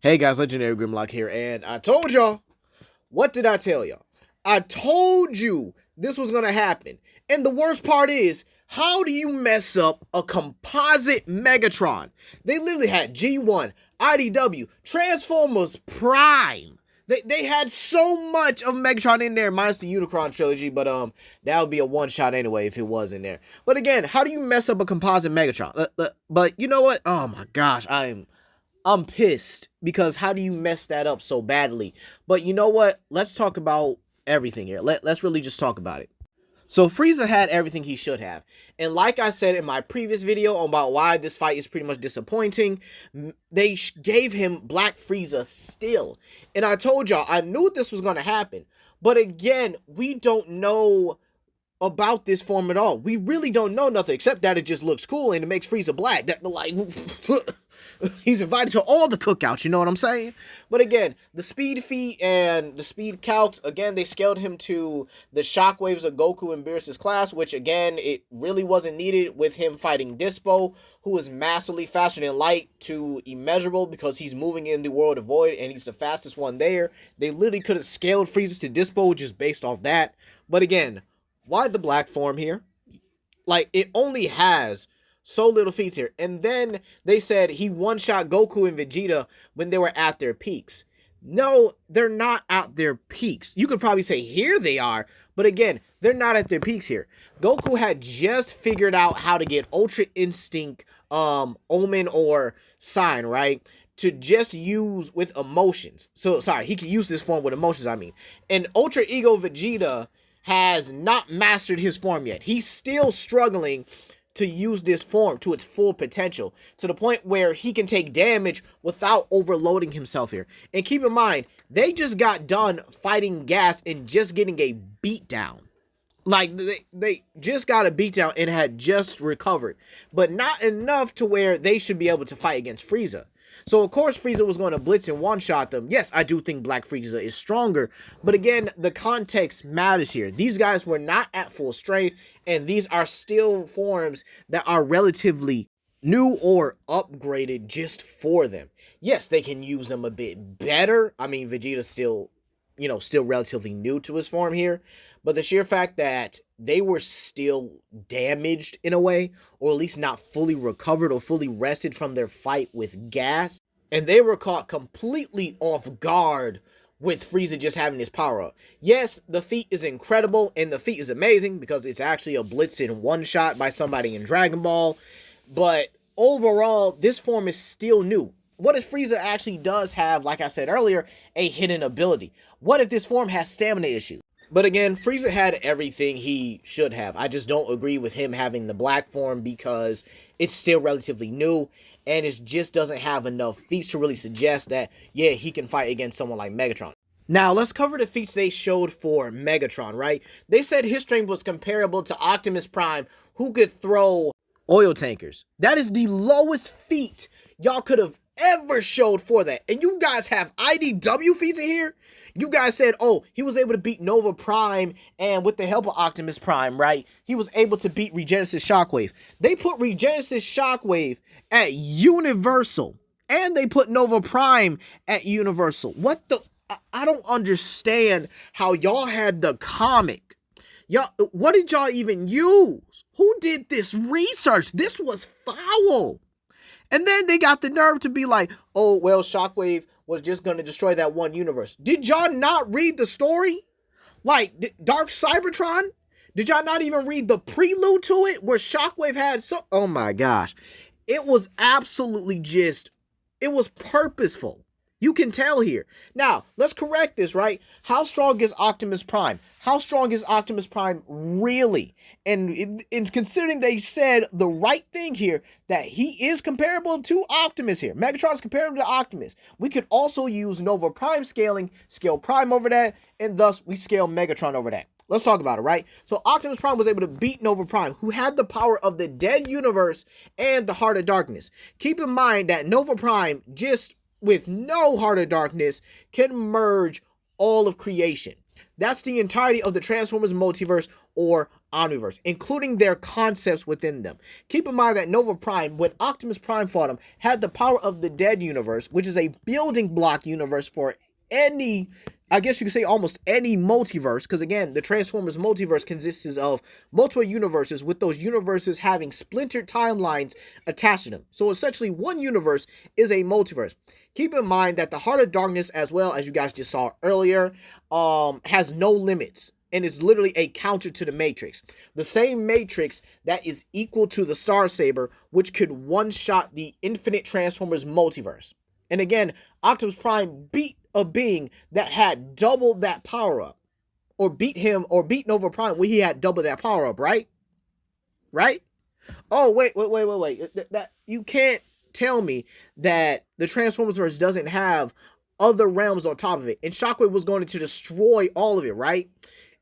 Hey guys, Legendary Grimlock here, and I told y'all, what did I tell y'all? I told you this was gonna happen. And the worst part is, how do you mess up a composite Megatron? They literally had G1, IDW, Transformers Prime. They had so much of Megatron in there, minus the Unicron trilogy, but that would be a one shot anyway if it was in there. But again, how do you mess up a composite Megatron? But you know what? Oh my gosh, I'm pissed because how do you mess that up so badly? But you know what? Let's talk about everything here. Let's really just talk about it. So Frieza had everything he should have. And like I said in my previous video about why this fight is pretty much disappointing, they gave him Black Frieza still. And I told y'all, I knew this was going to happen. But again, we don't know about this form at all. We really don't know nothing except that it just looks cool and it makes Frieza black. That like he's invited to all the cookouts, you know what I'm saying? But again, the speed feat and the speed calcs, again, they scaled him to the shockwaves of Goku and Beerus's class, which again, it really wasn't needed with him fighting Dispo, who is massively faster than light to immeasurable because he's moving in the world of void and he's the fastest one there. They literally could have scaled Frieza to Dispo just based off that. But again, why the black form here? Like, it only has so little feats here. And then they said he one-shot Goku and Vegeta when they were at their peaks. No, they're not at their peaks. You could probably say here they are, but again, they're not at their peaks here. Goku had just figured out how to get Ultra Instinct, Omen, or Sign, right? To just use with emotions. So, sorry, he could use this form with emotions, I mean. And Ultra Ego Vegeta has not mastered his form yet. He's still struggling to use this form to its full potential, to the point where he can take damage without overloading himself here. And keep in mind, they just got done fighting Gas and just getting a beatdown. Like, they just got a beatdown and had just recovered. But not enough to where they should be able to fight against Frieza. So, of course, Frieza was going to blitz and one-shot them. Yes, I do think Black Frieza is stronger. But again, the context matters here. These guys were not at full strength. And these are still forms that are relatively new or upgraded just for them. Yes, they can use them a bit better. I mean, Vegeta's still, still relatively new to his form here. But the sheer fact that they were still damaged in a way, or at least not fully recovered or fully rested from their fight with Gas, and they were caught completely off guard with Frieza just having his power up. Yes, the feat is incredible, and the feat is amazing because it's actually a blitz in one shot by somebody in Dragon Ball, but overall, this form is still new. What if Frieza actually does have, like I said earlier, a hidden ability? What if this form has stamina issues? But again, Frieza had everything he should have. I just don't agree with him having the black form because it's still relatively new and it just doesn't have enough feats to really suggest that, yeah, he can fight against someone like Megatron. Now, let's cover the feats they showed for Megatron, right? They said his strength was comparable to Optimus Prime, who could throw oil tankers. That is the lowest feat y'all could have ever showed for that. And you guys have IDW feats in here? You guys said, oh, he was able to beat Nova Prime, and with the help of Optimus Prime, right, he was able to beat Regenesis Shockwave. They put Regenesis Shockwave at Universal, and they put Nova Prime at Universal. What the? I don't understand how y'all had the comic. Y'all, what did y'all even use? Who did this research? This was foul. And then they got the nerve to be like, oh, well, Shockwave was just going to destroy that one universe. Did y'all not read the story? Like, Dark Cybertron? Did y'all not even read the prelude to it where Shockwave had so... Oh my gosh. It was absolutely just... It was purposeful. You can tell here. Now, let's correct this, right? How strong is Optimus Prime? How strong is Optimus Prime really? And in considering they said the right thing here, that he is comparable to Optimus here. Megatron is comparable to Optimus. We could also use Nova Prime scaling, scale Prime over that, and thus we scale Megatron over that. Let's talk about it, right? So Optimus Prime was able to beat Nova Prime, who had the power of the Dead Universe and the Heart of Darkness. Keep in mind that Nova Prime, just with no Heart of Darkness, can merge all of creation. That's the entirety of the Transformers multiverse, or Omniverse, including their concepts within them. Keep in mind that Nova Prime, when Optimus Prime fought him, had the power of the Dead Universe, which is a building block universe for any, I guess you could say almost any multiverse, because again, the Transformers multiverse consists of multiple universes, with those universes having splintered timelines attached to them. So essentially, one universe is a multiverse. Keep in mind that the Heart of Darkness, as well as you guys just saw earlier, has no limits. And it's literally a counter to the Matrix. The same Matrix that is equal to the Starsaber, which could one-shot the Infinite Transformers multiverse. And again, Optimus Prime beat a being that had double that power-up. Or beat Nova Prime when he had double that power-up, right? Right? Oh, wait. That you can't tell me that the Transformers verse doesn't have other realms on top of it. And Shockwave was going to destroy all of it, right?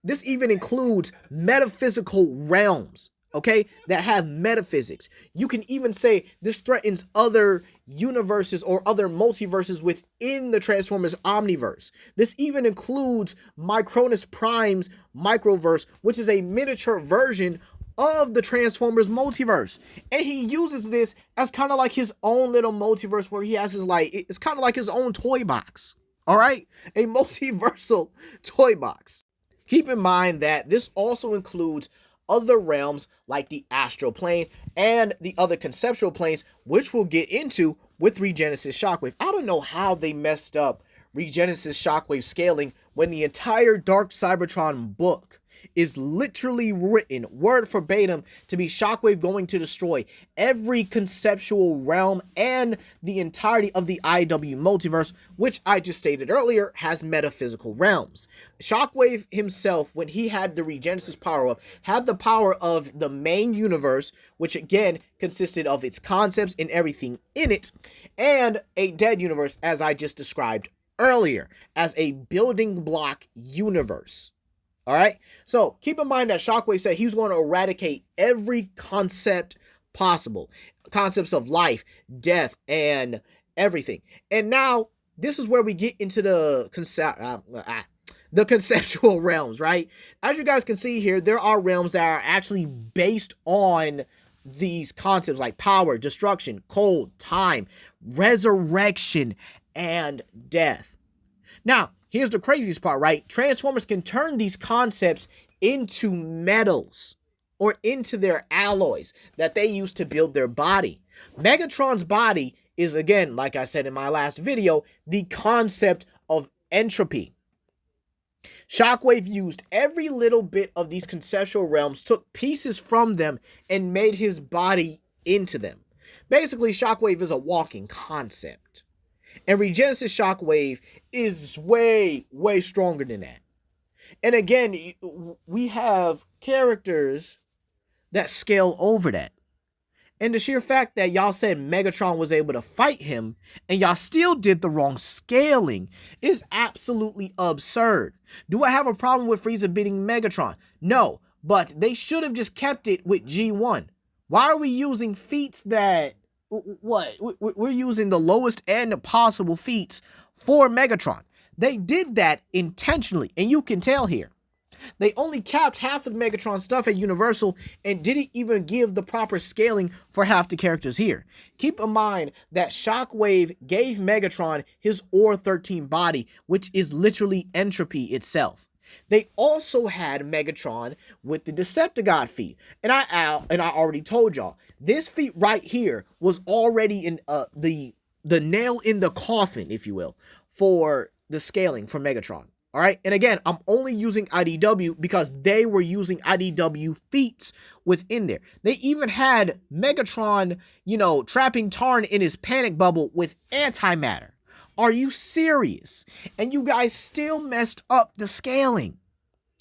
This even includes metaphysical realms, okay, that have metaphysics. You can even say this threatens other universes or other multiverses within the Transformers Omniverse. This even includes Micronus Prime's Microverse, which is a miniature version of the Transformers multiverse. And he uses this as kind of like his own little multiverse where he has his, like, it's kind of like his own toy box, all right? A multiversal toy box. Keep in mind that this also includes other realms like the astral plane and the other conceptual planes, which we'll get into with Regenesis Shockwave. I don't know how they messed up Regenesis Shockwave scaling when the entire Dark Cybertron book is literally written word verbatim to be Shockwave going to destroy every conceptual realm and the entirety of the IW multiverse, which I just stated earlier has metaphysical realms. Shockwave himself, when he had the Regenesis power-up, had the power of the main universe, which again consisted of its concepts and everything in it, and a dead universe, as I just described earlier, as a building block universe. All right, so keep in mind that Shockwave said he was going to eradicate every concept possible. Concepts of life, death, and everything. And now, this is where we get into the conceptual realms, right? As you guys can see here, there are realms that are actually based on these concepts like power, destruction, cold, time, resurrection, and death. Now, here's the craziest part, right? Transformers can turn these concepts into metals or into their alloys that they use to build their body. Megatron's body is, again, like I said in my last video, the concept of entropy. Shockwave used every little bit of these conceptual realms, took pieces from them, and made his body into them. Basically, Shockwave is a walking concept. And Regenesis Shockwave is way, way stronger than that. And again, we have characters that scale over that. And the sheer fact that y'all said Megatron was able to fight him and y'all still did the wrong scaling is absolutely absurd. Do I have a problem with Frieza beating Megatron? No, but they should have just kept it with G1. Why are we using feats that... What? We're using the lowest end possible feats for Megatron. They did that intentionally, and you can tell here. They only capped half of Megatron's stuff at Universal and didn't even give the proper scaling for half the characters here. Keep in mind that Shockwave gave Megatron his Ore 13 body, which is literally entropy itself. They also had Megatron with the Decepticon feat. And I already told y'all, this feat right here was already in the nail in the coffin, if you will, for the scaling for Megatron. All right. And again, I'm only using IDW because they were using IDW feats within there. They even had Megatron, trapping Tarn in his panic bubble with antimatter. Are you serious? And you guys still messed up the scaling.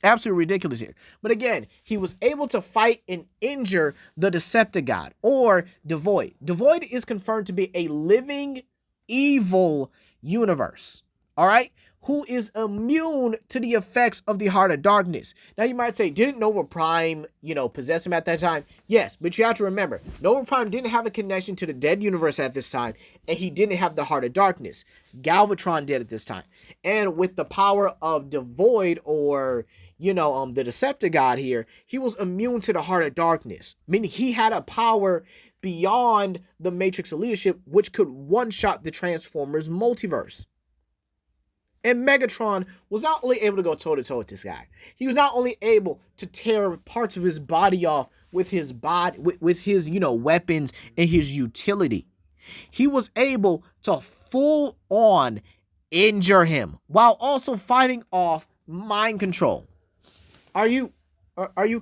Absolutely ridiculous here. But again, he was able to fight and injure the Decepticon or Devoid. Devoid is confirmed to be a living evil universe. All right? Who is immune to the effects of the Heart of Darkness. Now you might say, didn't Nova Prime, possess him at that time? Yes, but you have to remember, Nova Prime didn't have a connection to the dead universe at this time, and he didn't have the Heart of Darkness. Galvatron did at this time. And with the power of Devoid or, the Decepticon God here, he was immune to the heart of darkness, meaning he had a power beyond the Matrix of leadership, which could one-shot the Transformers multiverse. And Megatron was not only able to go toe-to-toe with this guy, he was not only able to tear parts of his body off with his weapons and his utility, he was able to full-on injure him while also fighting off mind control. Are you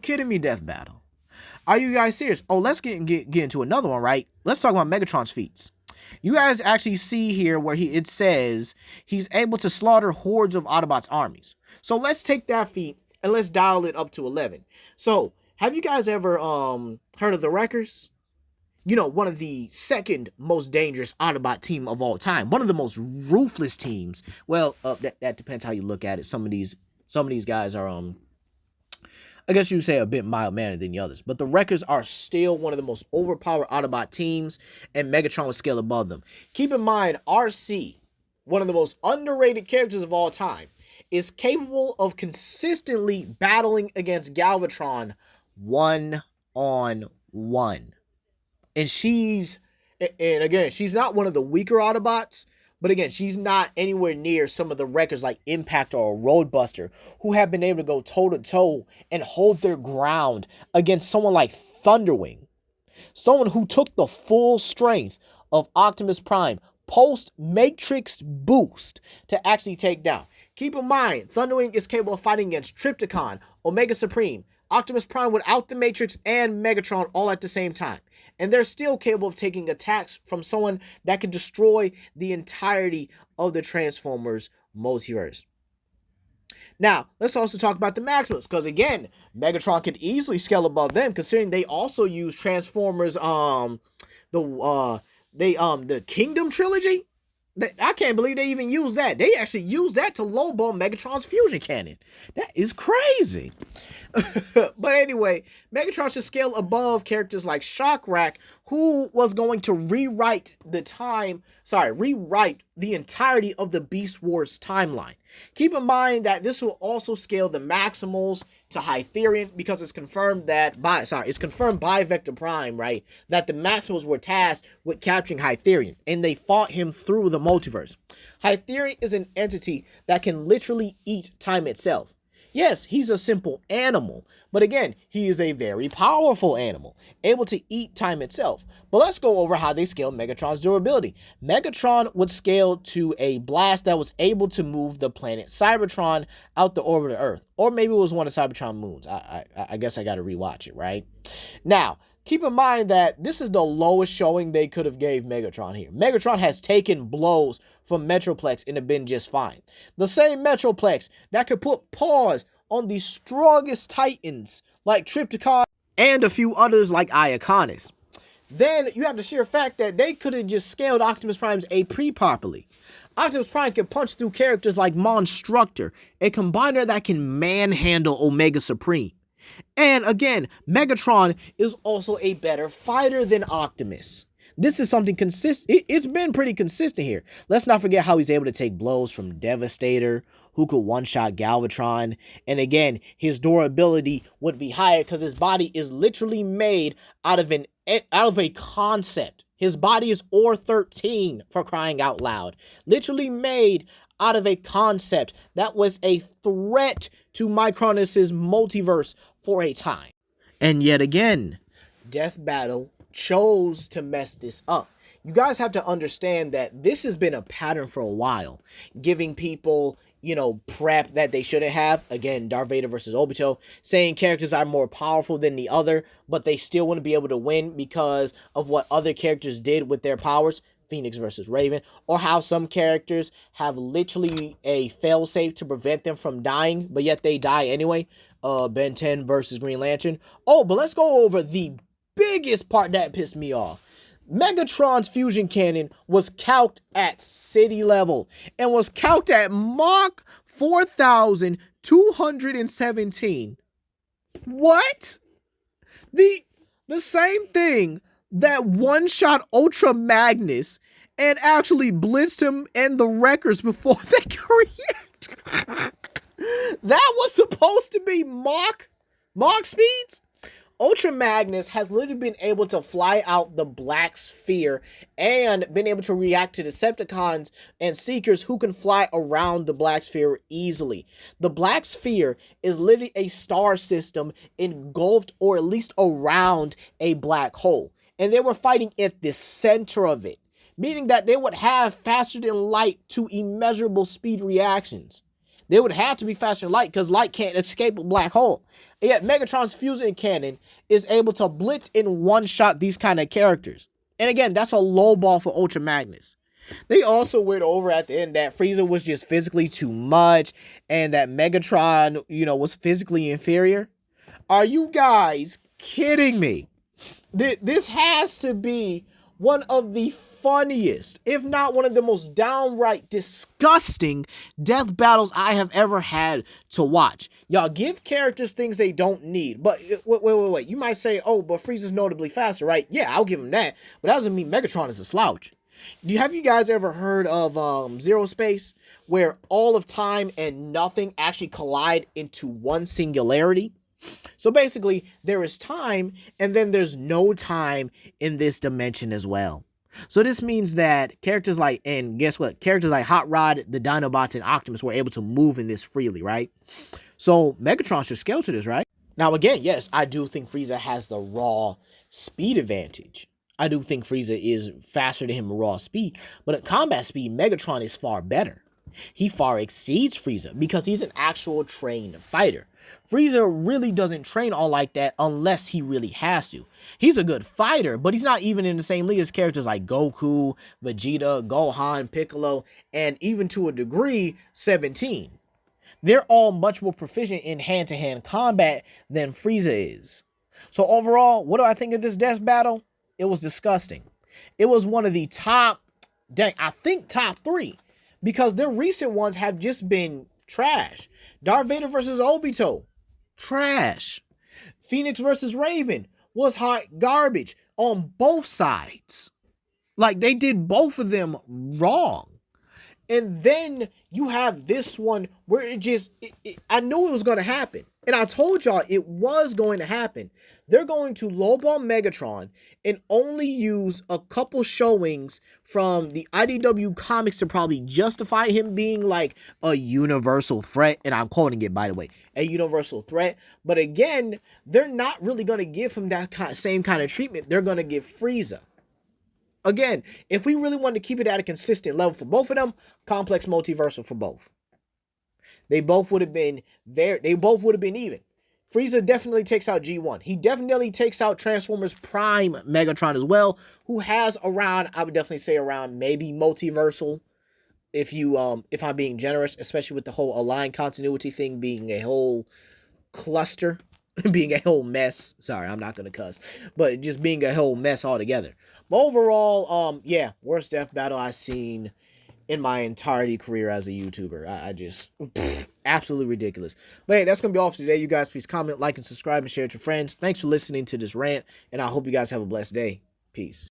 kidding me, Death Battle? Are you guys serious? Oh, let's get into another one, right? Let's talk about Megatron's feats. You guys actually see here where it says he's able to slaughter hordes of Autobots' armies. So let's take that feat and let's dial it up to 11. So, have you guys ever heard of the Wreckers? One of the second most dangerous Autobot team of all time. One of the most ruthless teams. Well, that depends how you look at it. Some of these guys are I guess you would say a bit mild-mannered than the others. But the Wreckers are still one of the most overpowered Autobot teams, and Megatron will scale above them. Keep in mind, RC, one of the most underrated characters of all time, is capable of consistently battling against Galvatron one-on-one. And she's not one of the weaker Autobots, but again, she's not anywhere near some of the Wreckers like Impact or Roadbuster, who have been able to go toe-to-toe and hold their ground against someone like Thunderwing. Someone who took the full strength of Optimus Prime post-Matrix boost to actually take down. Keep in mind, Thunderwing is capable of fighting against Trypticon, Omega Supreme, Optimus Prime without the Matrix, and Megatron all at the same time. And they're still capable of taking attacks from someone that could destroy the entirety of the Transformers multiverse. Now, let's also talk about the Maximals, because again, Megatron could easily scale above them, considering they also use Transformers, the Kingdom trilogy. I can't believe they even used that. They actually used that to lowball Megatron's fusion cannon. That is crazy. But anyway, Megatron should scale above characters like Shockrack, who was going to rewrite the entirety of the Beast Wars timeline. Keep in mind that this will also scale the Maximals to Hytherian, because it's confirmed by Vector Prime, right, that the Maximals were tasked with capturing Hytherian, and they fought him through the multiverse. Hytherian is an entity that can literally eat time itself. Yes, he's a simple animal, but again, he is a very powerful animal, able to eat time itself. But let's go over how they scaled Megatron's durability. Megatron would scale to a blast that was able to move the planet Cybertron out the orbit of Earth. Or maybe it was one of Cybertron's moons. I guess I gotta rewatch it, right? Now, keep in mind that this is the lowest showing they could have gave Megatron here. Megatron has taken blows from Metroplex and have been just fine. The same Metroplex that could put paws on the strongest Titans like Trypticon and a few others like Iaconis. Then you have the sheer fact that they could have just scaled Optimus Prime's AP properly. Optimus Prime can punch through characters like Monstructor, a combiner that can manhandle Omega Supreme. And again, Megatron is also a better fighter than Optimus. This is something consistent. It's been pretty consistent here. Let's not forget how he's able to take blows from Devastator, who could one-shot Galvatron. And again, his durability would be higher because his body is literally made out of a concept. His body is Ore 13, for crying out loud. Literally made out of a concept that was a threat to Micronus' multiverse for a time. And yet again, Death Battle chose to mess this up. You guys have to understand that this has been a pattern for a while, giving people, prep that they shouldn't have. Again, Darth Vader versus Obito, saying characters are more powerful than the other, but they still wouldn't be able to win because of what other characters did with their powers. Phoenix versus Raven, or how some characters have literally a failsafe to prevent them from dying, but yet they die anyway. Ben 10 versus Green Lantern. Oh, but let's go over the biggest part that pissed me off. Megatron's fusion cannon was calced at city level and was calced at Mach 4,217. What? The same thing that one-shot Ultra Magnus and actually blitzed him and the Wreckers before they could react. That was supposed to be Mach speeds? Ultra Magnus has literally been able to fly out the black sphere and been able to react to Decepticons and Seekers who can fly around the black sphere easily. The black sphere is literally a star system engulfed or at least around a black hole. And they were fighting at the center of it, meaning that they would have faster than light to immeasurable speed reactions. They would have to be faster than light because light can't escape a black hole. And yet Megatron's fusion cannon is able to blitz in one shot these kind of characters. And again, that's a low ball for Ultra Magnus. They also went over at the end that Frieza was just physically too much and that Megatron, was physically inferior. Are you guys kidding me? This has to be one of the funniest, if not one of the most downright disgusting death battles I have ever had to watch. Y'all give characters things they don't need. But wait. You might say, oh, but Frieza's notably faster, right? Yeah, I'll give him that. But that doesn't mean Megatron is a slouch. Have you guys ever heard of Zero Space, where all of time and nothing actually collide into one singularity? So basically, there is time, and then there's no time in this dimension as well. So this means that characters like, and guess what? Characters like Hot Rod, the Dinobots, and Optimus were able to move in this freely, right? So Megatron should scale to this, right? Now again, yes, I do think Frieza has the raw speed advantage. I do think Frieza is faster than him in raw speed, but at combat speed, Megatron is far better. He far exceeds Frieza because he's an actual trained fighter. Frieza really doesn't train all like that unless he really has to. He's a good fighter, but he's not even in the same league as characters like Goku, Vegeta, Gohan, Piccolo, and even to a degree, 17. They're all much more proficient in hand-to-hand combat than Frieza is. So overall, what do I think of this death battle? It was disgusting. It was one of the top 3, because their recent ones have just been trash. Darth Vader versus Obito, trash. Phoenix versus Raven was hot garbage on both sides. Like, they did both of them wrong. And then you have this one where I knew it was going to happen. And I told y'all it was going to happen. They're going to lowball Megatron and only use a couple showings from the IDW comics to probably justify him being like a universal threat. And I'm quoting it, by the way, a universal threat. But again, they're not really going to give him that same kind of treatment. They're going to give Frieza. Again, if we really wanted to keep it at a consistent level for both of them, complex multiversal for both. They both would have been even. Frieza definitely takes out G1. He definitely takes out Transformers Prime Megatron as well, who has around, I would definitely say around maybe multiversal, if I'm being generous, especially with the whole aligned continuity thing being a whole cluster, being a whole mess. Sorry, I'm not gonna cuss, but just being a whole mess altogether. But overall, yeah, worst death battle I've seen in my entirety career as a YouTuber. I just, absolutely ridiculous. But hey, that's going to be all for today. You guys, please comment, like, and subscribe, and share it with your friends. Thanks for listening to this rant, and I hope you guys have a blessed day. Peace.